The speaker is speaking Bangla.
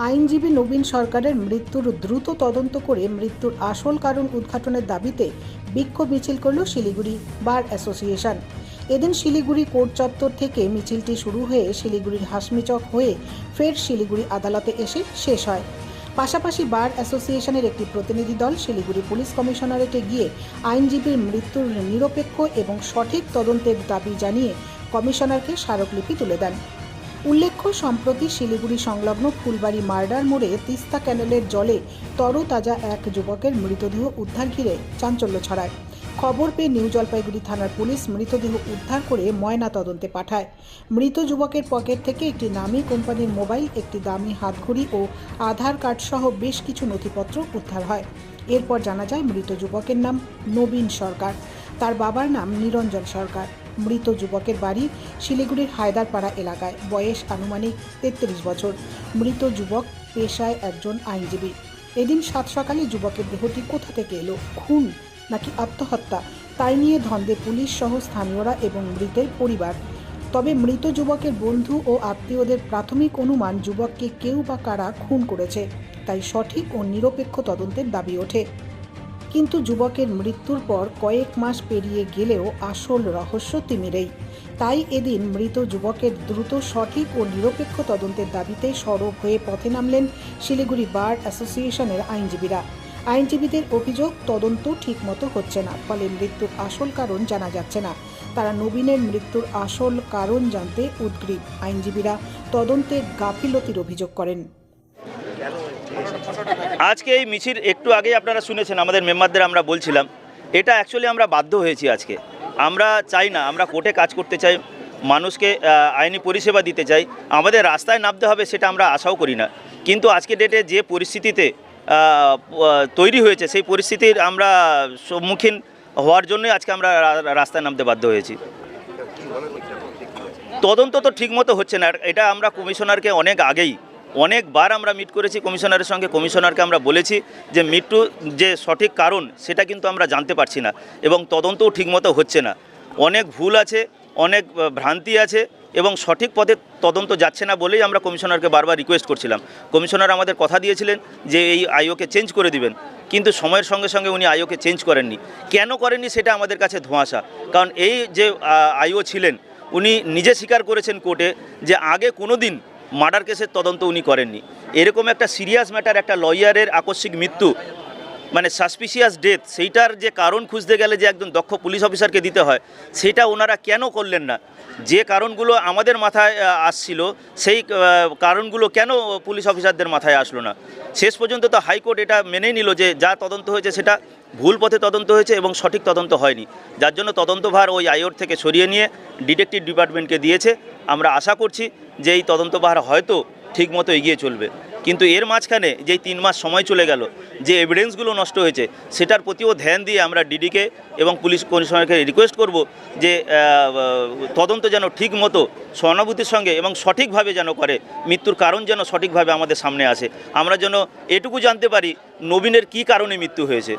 আইনজীবী নবীন সরকারের মৃত্যুর দ্রুত তদন্ত করে মৃত্যুর আসল কারণ উদ্ঘাটনের দাবিতে বিক্ষোভ মিছিল করল শিলিগুড়ি বার অ্যাসোসিয়েশন। এদিন শিলিগুড়ি কোর্ট চত্বর থেকে মিছিলটি শুরু হয়ে শিলিগুড়ির হাসমিচক হয়ে ফের শিলিগুড়ি আদালতে এসে শেষ হয়। পাশাপাশি বার অ্যাসোসিয়েশনের একটি প্রতিনিধি দল শিলিগুড়ি পুলিশ কমিশনারেটে গিয়ে আইনজীবীর মৃত্যুর নিরপেক্ষ এবং সঠিক তদন্তের দাবি জানিয়ে কমিশনারকে স্মারকলিপি তুলে দেন। উল্লেখ্য, সম্প্রতি শিলিগুড়ি সংলগ্ন ফুলবাড়ি মার্ডার মোড়ে তিস্তা ক্যানেলের জলে তরতাজা এক যুবকের মৃতদেহ উদ্ধার ঘিরে চাঞ্চল্য ছড়ায়। খবর পেয়ে নিউ জলপাইগুড়ি থানার পুলিশ মৃতদেহ উদ্ধার করে ময়না তদন্তে পাঠায়। মৃত যুবকের পকেট থেকে একটি নামী কোম্পানির মোবাইল, একটি দামি হাতঘড়ি ও আধার কার্ড সহ বেশ কিছু নথিপত্র উদ্ধার হয়। এরপর জানা যায় মৃত যুবকের নাম নবীন সরকার, তার বাবার নাম নিরঞ্জন সরকার। মৃত যুবকের বাড়ি শিলিগুড়ির হায়দারপাড়া এলাকায়, বয়স আনুমানিক 33 বছর। মৃত যুবক পেশায় একজন আইনজীবী। এদিন সাত সকালে যুবকের দেহটি কোথা থেকে এলো, খুন নাকি আত্মহত্যা, তাই নিয়ে ধন্দে পুলিশ সহ স্থানীয়রা এবং মৃতের পরিবার। তবে মৃত যুবকের বন্ধু ও আত্মীয়দের প্রাথমিক অনুমান যুবককে কেউ বা কারা খুন করেছে, তাই সঠিক ও নিরপেক্ষ তদন্তের দাবি ওঠে। কিন্তু যুবকের মৃত্যুর পর কয়েক মাস পেরিয়ে গেলেও আসল রহস্য তিমিরেই। তাই এদিন মৃত যুবকের দ্রুত সঠিক ও নিরপেক্ষ তদন্তের দাবিতে সরব হয়ে পথে নামলেন শিলিগুড়ি বার অ্যাসোসিয়েশনের আইনজীবীরা। আইনজীবীদের অভিযোগ, তদন্ত ঠিকমতো হচ্ছে না, ফলে মৃত্যুর আসল কারণ জানা যাচ্ছে না। তারা নবীনের মৃত্যুর আসল কারণ জানতে উদ্গ্রীব। আইনজীবীরা তদন্তে গাফিলতির অভিযোগ করেন। আজকে এই মিছিল একটু আগে আপনারা শুনেছেন, আমাদের মেম্বারদের আমরা বলছিলাম, এটা অ্যাকচুয়ালি আমরা বাধ্য হয়েছি আজকে। আমরা চাই না, আমরা কোর্টে কাজ করতে চাই, মানুষকে আইনি পরিষেবা দিতে চাই, আমাদের রাস্তায় নামতে হবে সেটা আমরা আশাও করি না। কিন্তু আজকে ডেটে যে পরিস্থিতিতে তৈরি হয়েছে, সেই পরিস্থিতির আমরা সম্মুখীন হওয়ার জন্যই আজকে আমরা রাস্তায় নামতে বাধ্য হয়েছি। তদন্ত তো ঠিকমতো হচ্ছে না, এটা আমরা কমিশনারকে অনেকবার আমরা মিট করেছি কমিশনারের সঙ্গে। কমিশনারকে আমরা বলেছি যে মৃত্যু যে সঠিক কারণ সেটা কিন্তু আমরা জানতে পারছি না এবং তদন্তও ঠিকমতো হচ্ছে না। অনেক ভুল আছে, অনেক ভ্রান্তি আছে এবং সঠিক পথে তদন্ত যাচ্ছে না বলেই আমরা কমিশনারকে বারবার রিকোয়েস্ট করছিলাম। কমিশনার আমাদের কথা দিয়েছিলেন যে এই আইওকে চেঞ্জ করে দিবেন, কিন্তু সময়ের সঙ্গে সঙ্গে উনি আইওকে চেঞ্জ করেননি। কেন করেননি সেটা আমাদের কাছে ধোঁয়াশা। কারণ এই যে আইও ছিলেন, উনি নিজে স্বীকার করেছেন কোর্টে যে আগে কোনো দিন মার্ডার কেসের তদন্ত উনি করেননি। এরকম একটা সিরিয়াস ম্যাটার, একটা লয়ারের আকস্মিক মৃত্যু, মানে সাসপিশিয়াস ডেথ, সেইটার যে কারণ খুঁজতে গেলে যে একজন দক্ষ পুলিশ অফিসারকে দিতে হয়, সেটা ওনারা কেন করলেন না? যে কারণগুলো আমাদের মাথায় আসছিল, সেই কারণগুলো কেন পুলিশ অফিসারদের মাথায় আসলো না? শেষ পর্যন্ত তো হাইকোর্ট এটা মেনেই নিল যে যা তদন্ত হয়েছে সেটা ভুল পথে তদন্ত হয়েছে এবং সঠিক তদন্ত হয়নি, যার জন্য তদন্তভার ওই আইওর থেকে সরিয়ে নিয়ে ডিটেকটিভ ডিপার্টমেন্টকে দিয়েছে। আমরা আশা করছি যে এই তদন্তভার হয়তো ঠিকমতো এগিয়ে চলবে। কিন্তু এর মাঝখানে যেই 3 মাস সময় চলে গেল, যে এভিডেন্সগুলো নষ্ট হয়েছে সেটার প্রতিও ধ্যান দিয়ে আমরা ডিডিকে এবং পুলিশ কমিশনারকে রিকোয়েস্ট করব যে তদন্ত যেন ঠিক মতো সহানুভূতির সঙ্গে এবং সঠিকভাবে যেন করে, মৃত্যুর কারণ যেন সঠিকভাবে আমাদের সামনে আসে, আমরা যেন এটুকু জানতে পারি নবীনের কী কারণে মৃত্যু হয়েছে।